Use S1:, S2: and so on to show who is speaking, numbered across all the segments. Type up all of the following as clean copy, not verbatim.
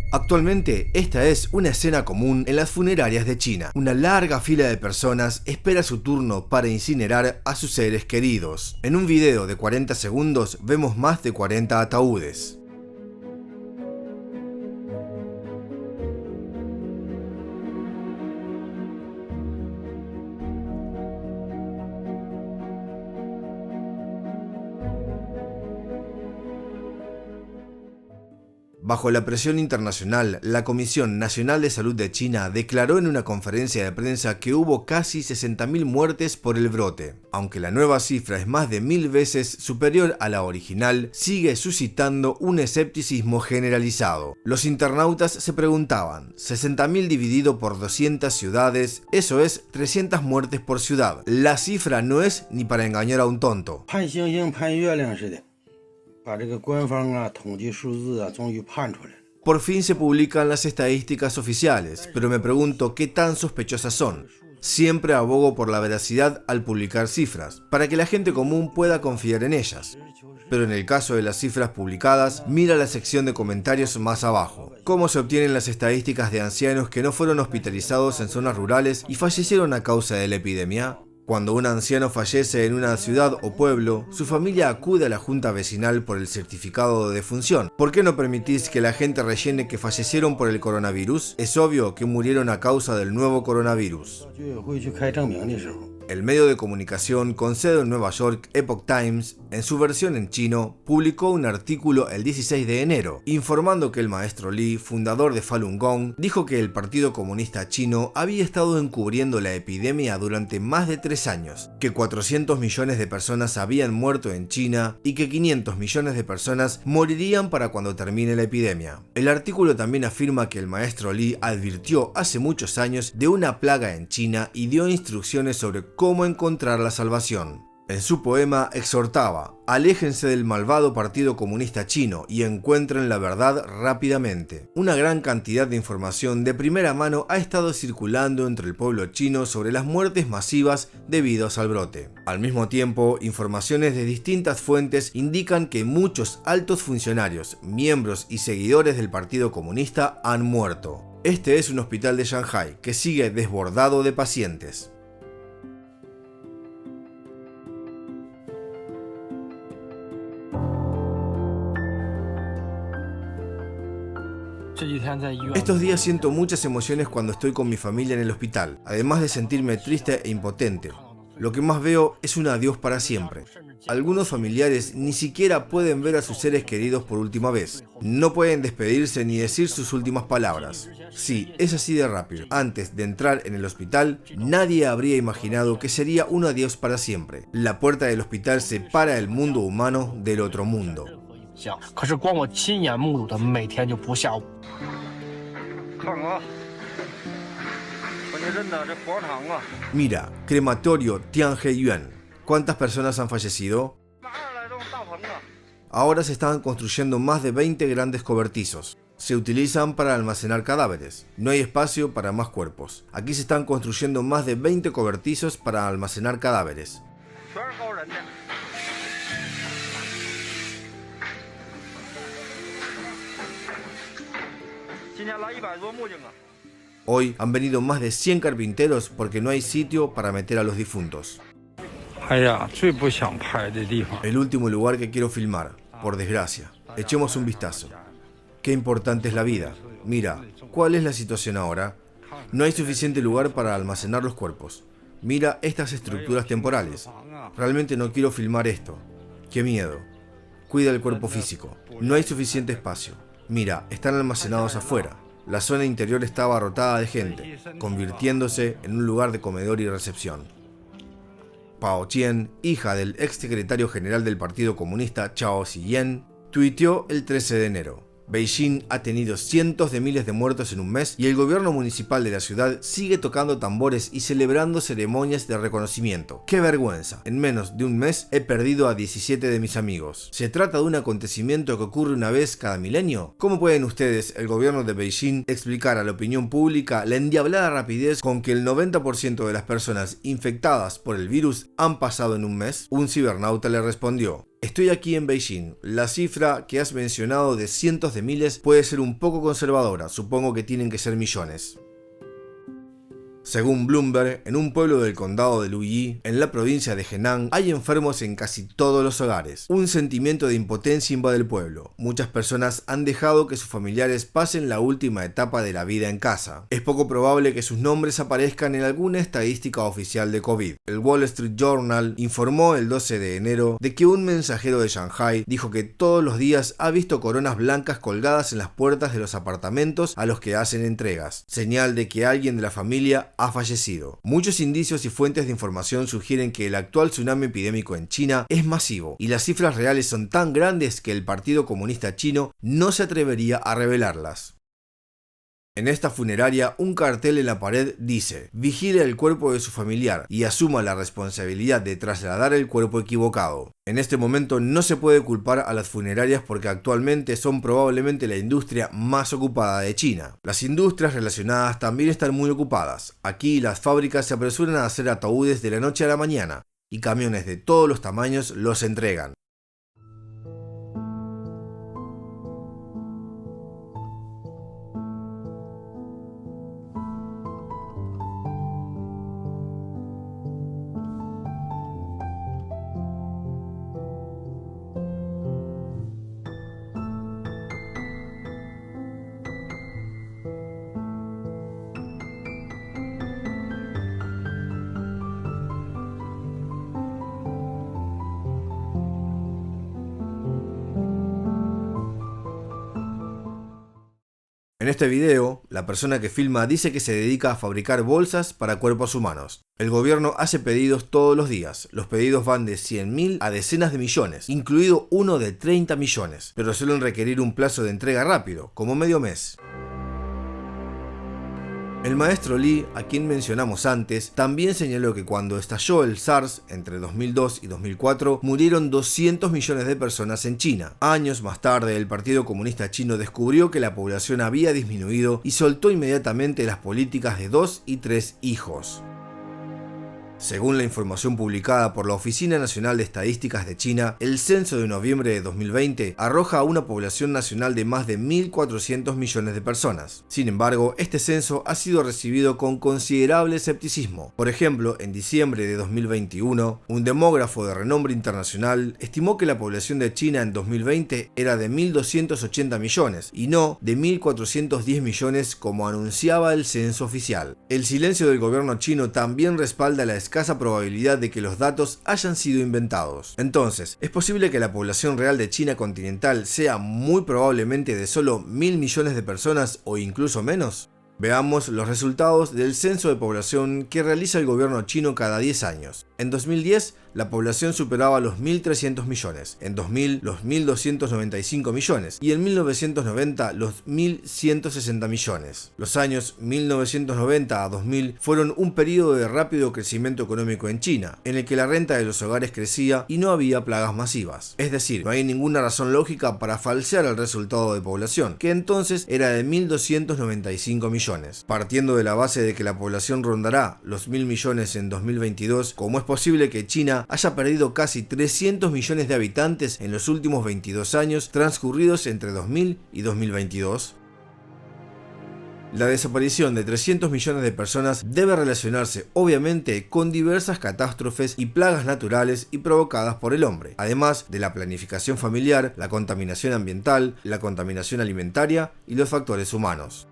S1: Actualmente, esta es una escena común en las funerarias de China. Una larga fila de personas espera su turno para incinerar a sus seres queridos. En un video de 40 segundos vemos más de 40 ataúdes. Bajo la presión internacional, la Comisión Nacional de Salud de China declaró en una conferencia de prensa que hubo casi 60.000 muertes por el brote. Aunque la nueva cifra es más de 1000 veces superior a la original, sigue suscitando un escepticismo generalizado. Los internautas se preguntaban, 60.000 dividido por 200 ciudades, eso es 300 muertes por ciudad. La cifra no es ni para engañar a un tonto. Por fin se publican las estadísticas oficiales, pero me pregunto qué tan sospechosas son. Siempre abogo por la veracidad al publicar cifras, para que la gente común pueda confiar en ellas. Pero en el caso de las cifras publicadas, mira la sección de comentarios más abajo. ¿Cómo se obtienen las estadísticas de ancianos que no fueron hospitalizados en zonas rurales y fallecieron a causa de la epidemia? Cuando un anciano fallece en una ciudad o pueblo, su familia acude a la junta vecinal por el certificado de defunción. ¿Por qué no permitís que la gente rellene que fallecieron por el coronavirus? Es obvio que murieron a causa del nuevo coronavirus. El medio de comunicación con sede en Nueva York, Epoch Times, en su versión en chino, publicó un artículo el 16 de enero, informando que el maestro Li, fundador de Falun Gong, dijo que el Partido Comunista Chino había estado encubriendo la epidemia durante más de 3 años, que 400 millones de personas habían muerto en China y que 500 millones de personas morirían para cuando termine la epidemia. El artículo también afirma que el maestro Li advirtió hace muchos años de una plaga en China y dio instrucciones sobre cómo encontrar la salvación. En su poema exhortaba, aléjense del malvado Partido Comunista Chino y encuentren la verdad rápidamente. Una gran cantidad de información de primera mano ha estado circulando entre el pueblo chino sobre las muertes masivas debidas al brote. Al mismo tiempo, informaciones de distintas fuentes indican que muchos altos funcionarios, miembros y seguidores del Partido Comunista han muerto. Este es un hospital de Shanghái que sigue desbordado de pacientes. Estos días siento muchas emociones cuando estoy con mi familia en el hospital, además de sentirme triste e impotente. Lo que más veo es un adiós para siempre. Algunos familiares ni siquiera pueden ver a sus seres queridos por última vez. No pueden despedirse ni decir sus últimas palabras. Sí, es así de rápido. Antes de entrar en el hospital, nadie habría imaginado que sería un adiós para siempre. La puerta del hospital separa el mundo humano del otro mundo. Mira, crematorio Tianhe-Yuan. ¿Cuántas personas han fallecido? Ahora se están construyendo más de 20 grandes cobertizos. Se utilizan para almacenar cadáveres. No hay espacio para más cuerpos. Aquí se están construyendo más de 20 cobertizos para almacenar cadáveres. Hoy han venido más de 100 carpinteros porque no hay sitio para meter a los difuntos. El último lugar que quiero filmar, por desgracia. Echemos un vistazo. Qué importante es la vida. Mira, ¿cuál es la situación ahora? No hay suficiente lugar para almacenar los cuerpos. Mira estas estructuras temporales. Realmente no quiero filmar esto. Qué miedo. Cuida el cuerpo físico. No hay suficiente espacio. Mira, están almacenados afuera. La zona interior está abarrotada de gente, convirtiéndose en un lugar de comedor y recepción. Pao Chien, hija del ex secretario general del Partido Comunista Chao Zhiyan, tuiteó el 13 de enero. Beijing ha tenido cientos de miles de muertos en un mes y el gobierno municipal de la ciudad sigue tocando tambores y celebrando ceremonias de reconocimiento. ¡Qué vergüenza! En menos de un mes he perdido a 17 de mis amigos. ¿Se trata de un acontecimiento que ocurre una vez cada milenio? ¿Cómo pueden ustedes, el gobierno de Beijing, explicar a la opinión pública la endiablada rapidez con que el 90% de las personas infectadas por el virus han pasado en un mes? Un cibernauta le respondió: Estoy aquí en Beijing. La cifra que has mencionado de cientos de miles puede ser un poco conservadora, supongo que tienen que ser millones. Según Bloomberg, en un pueblo del condado de Luyi, en la provincia de Henan, hay enfermos en casi todos los hogares. Un sentimiento de impotencia invade el pueblo. Muchas personas han dejado que sus familiares pasen la última etapa de la vida en casa. Es poco probable que sus nombres aparezcan en alguna estadística oficial de COVID. El Wall Street Journal informó el 12 de enero de que un mensajero de Shanghai dijo que todos los días ha visto coronas blancas colgadas en las puertas de los apartamentos a los que hacen entregas, señal de que alguien de la familia ha fallecido. Muchos indicios y fuentes de información sugieren que el actual tsunami epidémico en China es masivo y las cifras reales son tan grandes que el Partido Comunista Chino no se atrevería a revelarlas. En esta funeraria, un cartel en la pared dice: vigile el cuerpo de su familiar y asuma la responsabilidad de trasladar el cuerpo equivocado. En este momento no se puede culpar a las funerarias porque actualmente son probablemente la industria más ocupada de China. Las industrias relacionadas también están muy ocupadas. Aquí las fábricas se apresuran a hacer ataúdes de la noche a la mañana y camiones de todos los tamaños los entregan. En este video, la persona que filma dice que se dedica a fabricar bolsas para cuerpos humanos. El gobierno hace pedidos todos los días. Los pedidos van de 100.000 a decenas de millones, incluido uno de 30 millones, pero suelen requerir un plazo de entrega rápido, como medio mes. El maestro Li, a quien mencionamos antes, también señaló que cuando estalló el SARS entre 2002 y 2004 murieron 200 millones de personas en China. Años más tarde, el Partido Comunista Chino descubrió que la población había disminuido y soltó inmediatamente las políticas de 2 y 3 hijos. Según la información publicada por la Oficina Nacional de Estadísticas de China, el censo de noviembre de 2020 arroja una población nacional de más de 1.400 millones de personas. Sin embargo, este censo ha sido recibido con considerable escepticismo. Por ejemplo, en diciembre de 2021, un demógrafo de renombre internacional estimó que la población de China en 2020 era de 1.280 millones y no de 1.410 millones como anunciaba el censo oficial. El silencio del gobierno chino también respalda la escasa probabilidad de que los datos hayan sido inventados. Entonces, ¿es posible que la población real de China continental sea muy probablemente de solo 1.000 millones de personas o incluso menos? Veamos los resultados del censo de población que realiza el gobierno chino cada 10 años. En 2010, la población superaba los 1.300 millones, en 2000 los 1.295 millones y en 1990 los 1.160 millones. Los años 1990 a 2000 fueron un periodo de rápido crecimiento económico en China, en el que la renta de los hogares crecía y no había plagas masivas. Es decir, no hay ninguna razón lógica para falsear el resultado de población, que entonces era de 1.295 millones. Partiendo de la base de que la población rondará los 1.000 millones en 2022, ¿cómo es posible que China haya perdido casi 300 millones de habitantes en los últimos 22 años transcurridos entre 2000 y 2022? La desaparición de 300 millones de personas debe relacionarse obviamente con diversas catástrofes y plagas naturales y provocadas por el hombre, además de la planificación familiar, la contaminación ambiental, la contaminación alimentaria y los factores humanos.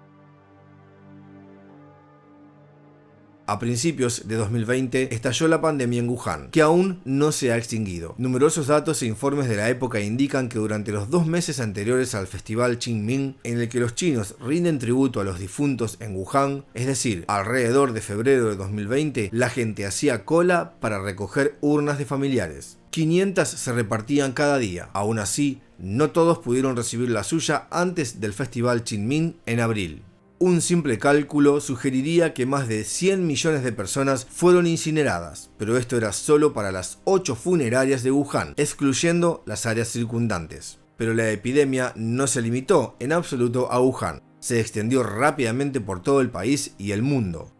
S1: A principios de 2020 estalló la pandemia en Wuhan, que aún no se ha extinguido. Numerosos datos e informes de la época indican que durante los 2 meses anteriores al festival Qingming, en el que los chinos rinden tributo a los difuntos en Wuhan, es decir, alrededor de febrero de 2020, la gente hacía cola para recoger urnas de familiares. 500 se repartían cada día. Aún así, no todos pudieron recibir la suya antes del festival Qingming en abril. Un simple cálculo sugeriría que más de 100 millones de personas fueron incineradas, pero esto era solo para las 8 funerarias de Wuhan, excluyendo las áreas circundantes. Pero la epidemia no se limitó en absoluto a Wuhan, se extendió rápidamente por todo el país y el mundo.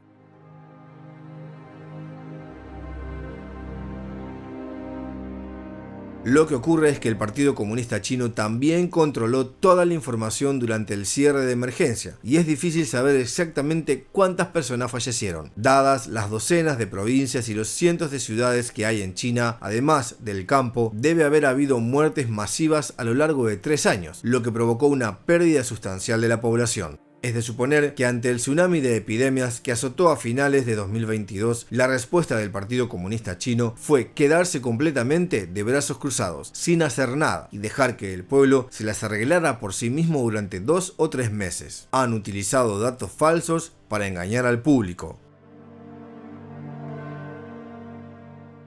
S1: Lo que ocurre es que el Partido Comunista Chino también controló toda la información durante el cierre de emergencia, y es difícil saber exactamente cuántas personas fallecieron. Dadas las docenas de provincias y los cientos de ciudades que hay en China, además del campo, debe haber habido muertes masivas a lo largo de 3 años, lo que provocó una pérdida sustancial de la población. Es de suponer que ante el tsunami de epidemias que azotó a finales de 2022, la respuesta del Partido Comunista Chino fue quedarse completamente de brazos cruzados, sin hacer nada, y dejar que el pueblo se las arreglara por sí mismo durante 2 o 3 meses. Han utilizado datos falsos para engañar al público.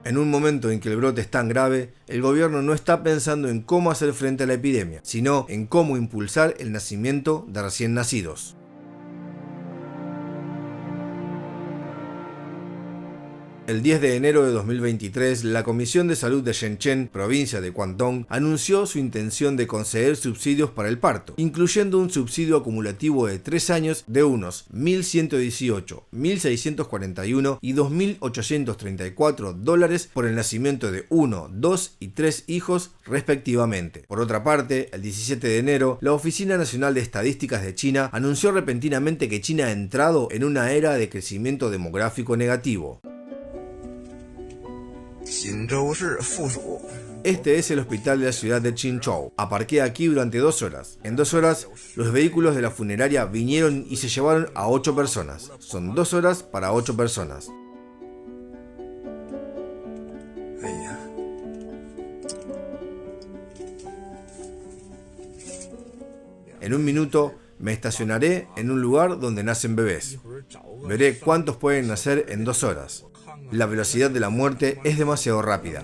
S1: En un momento en que el brote es tan grave, el gobierno no está pensando en cómo hacer frente a la epidemia, sino en cómo impulsar el nacimiento de recién nacidos. El 10 de enero de 2023, la Comisión de Salud de Shenzhen, provincia de Guangdong, anunció su intención de conceder subsidios para el parto, incluyendo un subsidio acumulativo de 3 años de unos 1.118, 1.641 y 2.834 dólares por el nacimiento de 1, 2 y 3 hijos respectivamente. Por otra parte, el 17 de enero, la Oficina Nacional de Estadísticas de China anunció repentinamente que China ha entrado en una era de crecimiento demográfico negativo. Este es el hospital de la ciudad de Qinzhou. Aparqué aquí durante 2 horas. En 2 horas, los vehículos de la funeraria vinieron y se llevaron a 8 personas. Son 2 horas para 8 personas. En un minuto me estacionaré en un lugar donde nacen bebés. Veré cuántos pueden nacer en 2 horas. La velocidad de la muerte es demasiado rápida.